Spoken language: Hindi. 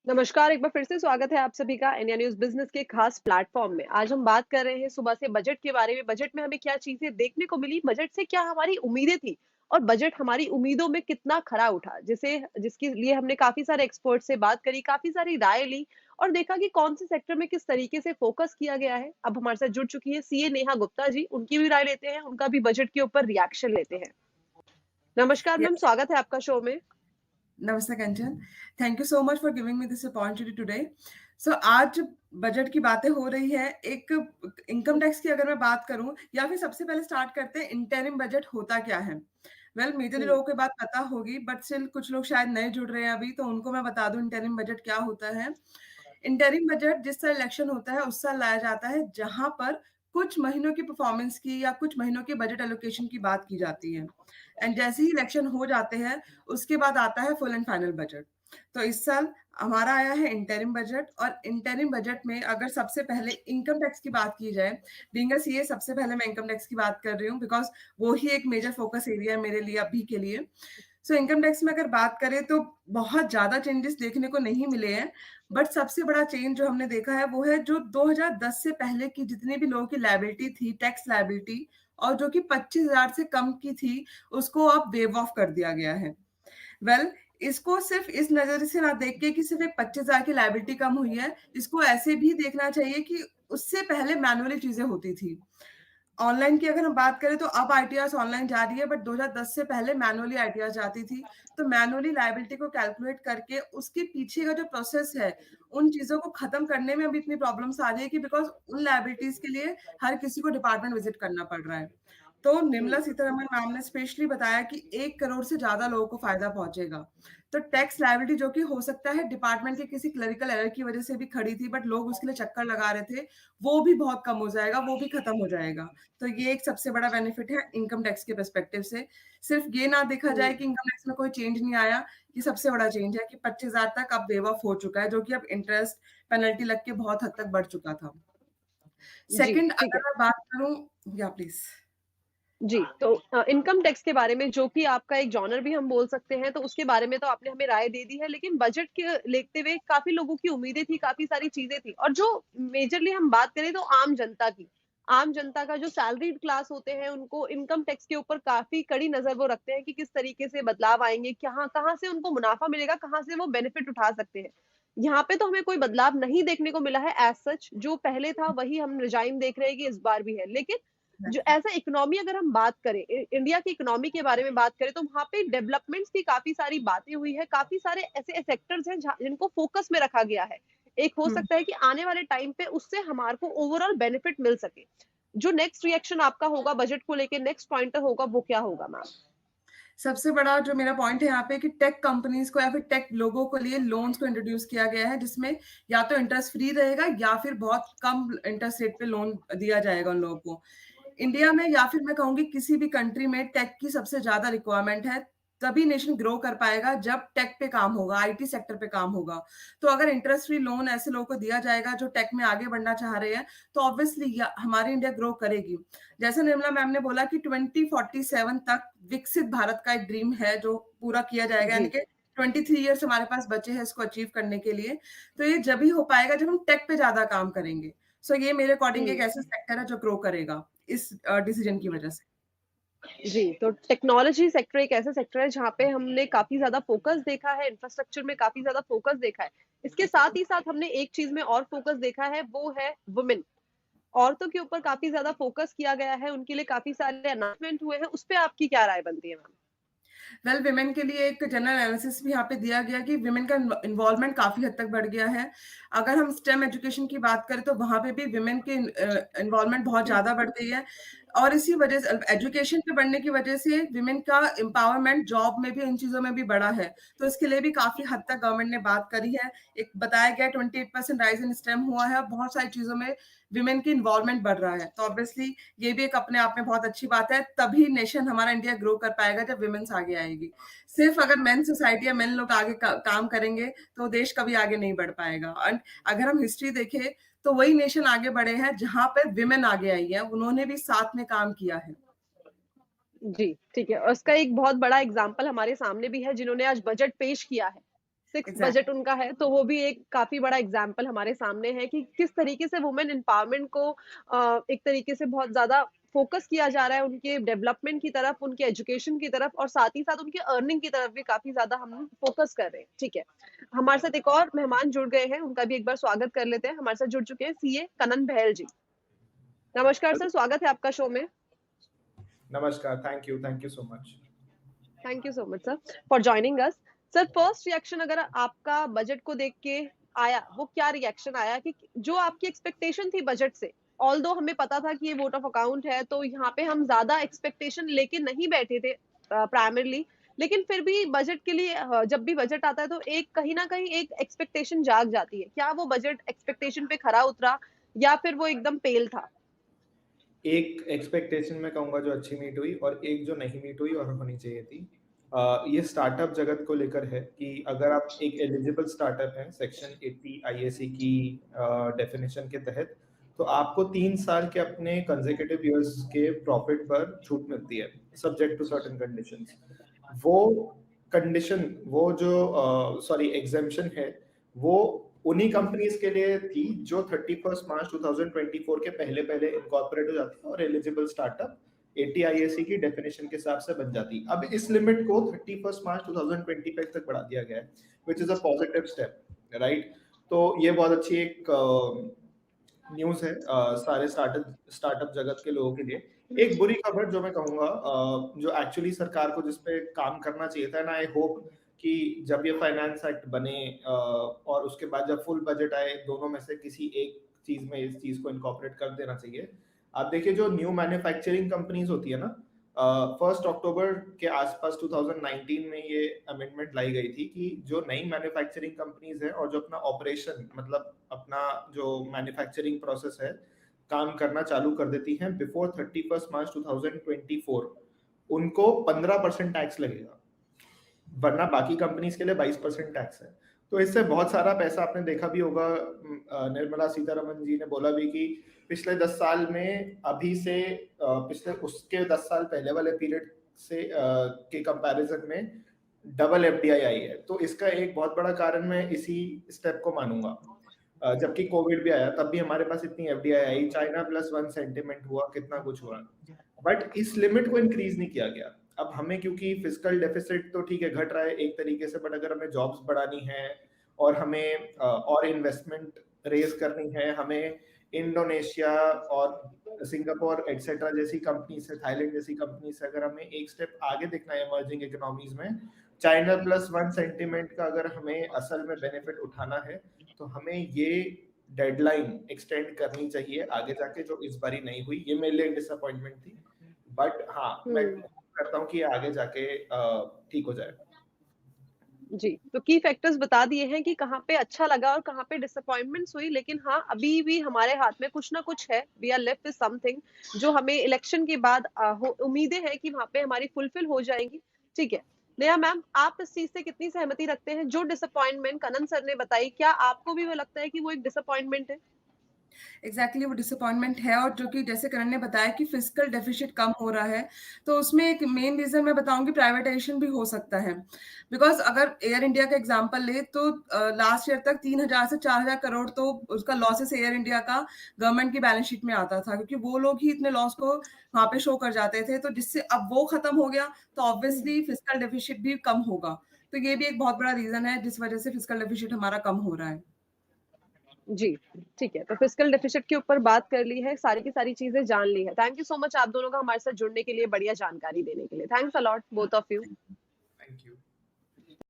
नमस्कार, एक बार फिर से स्वागत है आप सभी का इंडिया न्यूज़ बिज़नेस के खास प्लेटफ़ॉर्म में। आज हम बात कर रहे हैं सुबह से बजट के बारे में, बजट में हमें क्या चीज़ें देखने को मिली, बजट से क्या हमारी उम्मीदें थी और बजट हमारी उम्मीदों में कितना खरा उठा। जिसके लिए हमने काफ़ी सारे एक्सपर्ट से बात करी, काफ़ी सारी राय ली और देखा कि कौन से सेक्टर में किस तरीके से फ़ोकस किया गया है। अब हमारे साथ जुड़ चुकी हैं सीए नेहा गुप्ता जी, उनकी भी राय लेते हैं, उनका भी बजट के ऊपर रिएक्शन लेते हैं। नमस्कार मैम, Yes, स्वागत है आपका शो में। नमस्ते Kanchan. Thank you so much for giving me this opportunity today. So आज बजट की बातें हो रही है। एक इनकम टैक्स की अगर मैं बात करूं या फिर सबसे पहले स्टार्ट करते हैं इंटरिम बजट होता क्या है। वेल मेजरली जी, लोगों को बात पता होगी बट स्टिल कुछ लोग शायद नए जुड़ रहे हैं अभी, तो उनको मैं बता दूं इंटरिम बजट क्या होता है। इंटरिम बजट जिस साल इलेक्शन होता है उस साल लाया जाता है जहां पर कुछ महीनों की परफॉर्मेंस की या कुछ महीनों के बजट एलोकेशन की बात की जाती है। एंड जैसे ही इलेक्शन हो जाते हैं उसके बाद आता है फुल एंड फाइनल बजट। तो इस साल हमारा आया है इंटरिम बजट, और इंटरिम बजट में अगर सबसे पहले इनकम टैक्स की बात की जाए, बीइंग अ सीए सबसे पहले मैं इनकम टैक्स की बात कर रही हूँ बिकॉज वो ही एक मेजर फोकस एरिया है मेरे लिए अभी के लिए। सो इनकम टैक्स में अगर बात करें तो बहुत ज़्यादा चेंजेस देखने को नहीं मिले हैं, बट सबसे बड़ा चेंज जो हमने देखा है वो है जो 2010 से पहले की जितनी भी लोगों की लायबिलिटी थी, टैक्स लायबिलिटी, और जो कि 25,000 से कम की थी, उसको अब वेव ऑफ कर दिया गया है। वेल इसको सिर्फ इस नज़र से ना देख के कि सिर्फ एक 25,000 की लायबिलिटी कम हुई है, इसको ऐसे भी देखना चाहिए कि उससे पहले मैनुअली चीज़ें होती थी। ऑनलाइन की अगर हम बात करें तो अब आईटीआर ऑनलाइन जा रही है, बट 2010 से पहले मैनुअली आईटीआर जाती थी। तो मैनुअली लायबिलिटी को कैलकुलेट करके उसके पीछे का जो प्रोसेस है, उन चीज़ों को खत्म करने में अभी इतनी प्रॉब्लम्स आ रही है कि बिकॉज़ उन लायबिलिटीज़ के लिए हर किसी को डिपार्टमेंट विज़िट करना पड़ रहा है। तो निर्मला जी, सीतारमण मैम ने स्पेशली बताया कि 1 करोड़ से ज़्यादा लोगों को फ़ायदा पहुँचेगा। तो टैक्स लायबिलिटी जो कि हो सकता है डिपार्टमेंट के किसी क्लेरिकल एरर की वज़ह से भी खड़ी थी, बट लोग उसके लिए चक्कर लगा रहे थे, वो भी बहुत कम हो जाएगा, वो भी खत्म हो जाएगा। तो ये एक सबसे बड़ा बेनिफिट है इनकम टैक्स के पर्सपेक्टिव से। सिर्फ ये ना देखा हुँ। जाए कि इनकम टैक्स में कोई चेंज नहीं आया, ये सबसे बड़ा चेंज है कि 25,000 तक अब वेव ऑफ हो चुका है, जो कि अब इंटरेस्ट पेनल्टी लग के बहुत हद तक बढ़ चुका था। जी, सेकंड ठीक अगर है। मैं बात करूँ, या प्लीज़। जी, तो इनकम टैक्स के बारे में जो कि आपका एक जॉनर भी हम बोल सकते हैं, तो उसके बारे में तो आपने हमें राय दे दी है, लेकिन बजट के लेते हुए काफ़ी लोगों की उम्मीदें थी, काफ़ी सारी चीज़ें थी और जो मेजरली हम बात करें तो आम जनता की। आम जनता का जो सैलरीड क्लास होते हैं, उनको इनकम टैक्स के ऊपर काफ़ी कड़ी नज़र वो रखते हैं कि किस तरीके से बदलाव आएँगे, कहाँ कहाँ से उनको मुनाफ़ा मिलेगा, कहाँ से वो बेनिफिट उठा सकते हैं। यहाँ पे तो हमें कोई बदलाव नहीं देखने को मिला है एज़ सच, जो पहले था वही हम रिजाइम देख रहे हैं कि इस बार भी है। लेकिन जो एज़ अ इकोनॉमी अगर हम बात करें, इंडिया की इकोनॉमी के बारे में बात करें, तो वहाँ पे डेवलपमेंट्स की काफ़ी सारी बातें हुई है, काफ़ी सारे ऐसे सेक्टर्स हैं जहाँ जिनको फ़ोकस में रखा गया है। एक हो हुँ। सकता है कि आने वाले टाइम पे उससे हमारे को ओवरऑल बेनिफिट मिल सके। जो नेक्स्ट रिएक्शन आपका होगा बजट को लेके, नेक्स्ट पॉइंटर होगा, वो क्या होगा मैम? सबसे बड़ा जो मेरा पॉइंट है यहाँ पे कि टेक कंपनीज़ को या फिर टेक लोगों के लिए लोन्स को इंट्रोड्यूस किया गया है, जिसमें या तो इंटरेस्ट फ्री रहेगा या फिर बहुत कम इंटरेस्ट रेट पे लोन दिया जाएगा उन लोगों को। इंडिया में या फिर मैं कहूँगी किसी भी कंट्री में टेक की सबसे ज़्यादा रिक्वायरमेंट है, तभी नेशन ग्रो कर पाएगा जब टेक पे काम होगा, आईटी सेक्टर पे काम होगा। तो अगर इंटरेस्ट फ्री लोन ऐसे लोगों को दिया जाएगा जो टेक में आगे बढ़ना चाह रहे हैं, तो ऑब्वियसली या हमारी इंडिया ग्रो करेगी। जैसे निर्मला मैम ने बोला कि 2047 तक विकसित भारत का एक ड्रीम है जो पूरा किया जाएगा, यानी जी, कि 23 ईयर्स हमारे पास बचे हैं इसको अचीव करने के लिए। तो ये जब ही हो पाएगा जब हम टेक पे ज़्यादा काम करेंगे। सो ये मेरे अकॉर्डिंग एक हुँ। ऐसा सेक्टर है जो ग्रो करेगा इस डिसीजन की वजह से। जी, तो टेक्नोलॉजी सेक्टर एक ऐसा सेक्टर है जहाँ पे हमने काफ़ी ज़्यादा फ़ोकस देखा है, इंफ्रास्ट्रक्चर में काफ़ी ज़्यादा फ़ोकस देखा है। इसके साथ ही साथ हमने एक चीज़ में और फ़ोकस देखा है, वो है वुमेन। औरतों के ऊपर काफ़ी ज़्यादा फ़ोकस किया गया है, उनके लिए काफ़ी सारे अनाउंसमेंट हुए हैं, उस पे आपकी क्या राय बनती है मैम? वेल विमेन के लिए एक जनरल एनालिसिस भी यहाँ पे दिया गया कि विमेन का इन्वॉल्वमेंट काफ़ी हद तक बढ़ गया है। अगर हम स्टेम एजुकेशन की बात करें तो वहाँ पे भी विमेन की इन्वॉल्वमेंट बहुत ज़्यादा बढ़ गई है, और इसी वजह से एजुकेशन के बढ़ने की वजह से विमेन का एम्पावरमेंट जॉब में भी इन चीज़ों में भी बढ़ा है। तो इसके लिए भी काफ़ी हद तक गवर्नमेंट ने बात करी है। एक बताया गया 28% राइज़ इन स्टेम हुआ है और बहुत सारी चीज़ों में विमेन की इन्वॉल्वमेंट बढ़ रहा है। तो ऑब्वियसली ये भी एक अपने आप में बहुत अच्छी बात है, तभी नेशन हमारा इंडिया ग्रो कर पाएगा जब वुमेन्स आगे आएगी। सिर्फ अगर मेन सोसाइटी या मेन लोग आगे काम करेंगे तो देश कभी आगे नहीं बढ़ पाएगा। एंड अगर हम हिस्ट्री देखें तो वही नेशन आगे बढ़े हैं जहां पे विमेन आगे आई है, उन्होंने भी साथ में काम किया है। जी, ठीक है और उसका एक बहुत बड़ा एग्ज़ाम्पल हमारे सामने भी है जिन्होंने आज बजट पेश किया है। 6 बजट एग्ज़ैक्टली। उनका है, तो वो भी एक काफ़ी बड़ा एग्ज़ाम्पल हमारे सामने है कि किस तरीके से वुमेन एम्पावरमेंट को एक तरीके से बहुत ज़्यादा फ़ोकस किया जा रहा है उनके डेवलपमेंट की तरफ, उनके एजुकेशन की तरफ और साथ ही साथ उनके अर्निंग की तरफ भी काफ़ी ज़्यादा हम फ़ोकस कर रहे हैं। ठीक है। हमारे साथ एक और मेहमान जुड़ गए हैं, उनका भी एक बार स्वागत कर लेते हैं। हमारे साथ जुड़ चुके हैं सीए कनन बहल जी। नमस्कार सर, स्वागत है आपका शो में। नमस्कार, thank you so much. Thank you so much sir for joining us. Sir first reaction अगर आपका बजट को देख के आया, वो क्या रिएक्शन आया कि जो आपकी एक्सपेक्टेशन थी बजट से, ऑल्दो हमें पता था कि ये वोट ऑफ अकाउंट है, तो यहाँ पे हम ज़्यादा एक्सपेक्टेशन लेके नहीं बैठे थे प्राइमरीली, लेकिन फिर भी बजट के लिए जब भी बजट आता है तो एक कहीं न कहीं एक एक्सपेक्टेशन जाग जाती है। क्या वो बजट एक्सपेक्टेशन पे खरा उतरा या फिर वो एकदम पेल था? एक एक्सपेक्टेशन मैं कहूँगा जो अच्छी मीट हुई और एक जो नहीं मीट हुई और होनी चाहिए थी। ये स्टार्टअप जगत को लेकर है कि अगर आप एक एलिजिबल स्टार्टअप हैं सेक्शन 80 आईएसी की डेफिनेशन के तहत, तो आपको 3 साल के अपने कंसेक्यूटिव ईयर्स के प्रॉफिट पर छूट मिलती है, सब्जेक्ट टू सर्टेन कंडीशंस। वो कंडीशन, वो जो सॉरी एग्जेम्पशन है, वो उन्हीं कंपनीज के लिए थी जो 31 मार्च 2024 के पहले पहले इनकॉर्पोरेट हो जाती है और एलिजिबल स्टार्टअप 80 आईएसी की डेफिनेशन के हिसाब से बन जाती। अब इस लिमिट को 31 मार्च 2025 तक बढ़ा दिया गया है, which is a positive step, right? तो ये बहुत अच्छी एक न्यूज़ है सारे स्टार्टअप जगत के लोगों के लिए। एक बुरी खबर जो मैं कहूँगा जो एक्चुअली सरकार को जिस पे काम करना चाहिए था, एंड आई होप कि जब ये फाइनेंस एक्ट बने और उसके बाद जब फुल बजट आए, दोनों में से किसी एक चीज में इस चीज को इनकॉर्पोरेट कर देना चाहिए। आप देखिए जो न्यू मैन्युफैक्चरिंग कंपनीज होती है ना, 1 अक्टूबर के आसपास 2019 में ये अमेंडमेंट लाई गई थी कि जो नई मैन्युफैक्चरिंग कंपनीज है और जो अपना ऑपरेशन मतलब अपना जो मैन्युफैक्चरिंग प्रोसेस है काम करना चालू कर देती हैं बिफोर 31 मार्च 2024, उनको 15% टैक्स लगेगा, वरना बाकी कंपनीज के लिए 22% टैक्स है। तो इससे बहुत सारा पैसा आपने देखा भी होगा, निर्मला सीतारमन जी ने बोला भी कि पिछले 10 साल में अभी से पिछले उसके 10 साल पहले वाले पीरियड से के कंपैरिजन में डबल एफडीआई आई है। तो इसका एक बहुत बड़ा कारण मैं इसी स्टेप को मानूंगा। जबकि कोविड भी आया तब भी हमारे पास इतनी एफडीआई आई, चाइना +1 सेंटिमेंट हुआ, कितना कुछ हुआ, बट इस लिमिट को इंक्रीज नहीं किया गया। अब हमें क्योंकि फिस्कल डेफिसिट तो ठीक है घट रहा है एक तरीके से, बट अगर हमें जॉब्स बढ़ानी है और हमें और इन्वेस्टमेंट रेज करनी है, हमें इंडोनेशिया और सिंगापुर एक्सेट्रा जैसी कंपनी से, थाईलैंड जैसी कंपनी से अगर हमें एक स्टेप आगे दिखना है इमर्जिंग इकोनॉमीज में, चाइना +1 सेंटिमेंट का अगर हमें असल में बेनिफिट उठाना है, तो हमें ये डेडलाइन एक्सटेंड करनी चाहिए आगे जाके, जो इस बारी नहीं हुई। ये मेरे लिए डिसअपॉइंटमेंट थी, बट हाँ मैं करता हूँ कि आगे जाके ठीक हो जाए। जी, तो की फैक्टर्स बता दिए हैं कि कहाँ पे अच्छा लगा और कहाँ पे डिसअपॉइंटमेंट्स हुई, लेकिन हाँ, अभी भी हमारे हाथ में कुछ ना कुछ है, we are left with something जो हमें इलेक्शन के बाद उम्मीदें हैं कि वहाँ पे हमारी फुलफिल हो जाएँगी, ठीक है। नेहा मैम, आप इस चीज़ से कितनी सहमति रखते हैं? जो डिसअपॉइंटमेंट कनन सर ने बताई, क्या आपको भी वो लगता है कि वो एक डिसअपॉइंटमेंट है? एग्जैक्टली वो डिसअपॉइंटमेंट है, और जो कि जैसे करण ने बताया कि फिजिकल डेफिसिट कम हो रहा है, तो उसमें एक मेन रीजन मैं बताऊंगी प्राइवेटाइजेशन भी हो सकता है। बिकॉज अगर एयर इंडिया का एग्जांपल ले तो लास्ट ईयर तक 3,000 से 4,000 करोड़ तो उसका लॉसेस एयर इंडिया का गवर्नमेंट की बैलेंस शीट में आता था, क्योंकि वो लोग ही इतने लॉस को वहां पे शो कर जाते थे। तो जिससे अब वो खत्म हो गया तो ऑब्वियसली फिजिकल डेफिसिट भी कम होगा। तो ये भी एक बहुत बड़ा रीजन है जिस वजह से फिजिकल डेफिसिट हमारा कम हो रहा है। जी, ठीक है। तो फिस्कल डेफिसिट के ऊपर बात कर ली है, सारी की सारी चीज़ें जान ली है। थैंक यू सो मच आप दोनों का हमारे साथ जुड़ने के लिए, बढ़िया जानकारी देने के लिए। Thanks a lot both of you. Thank you.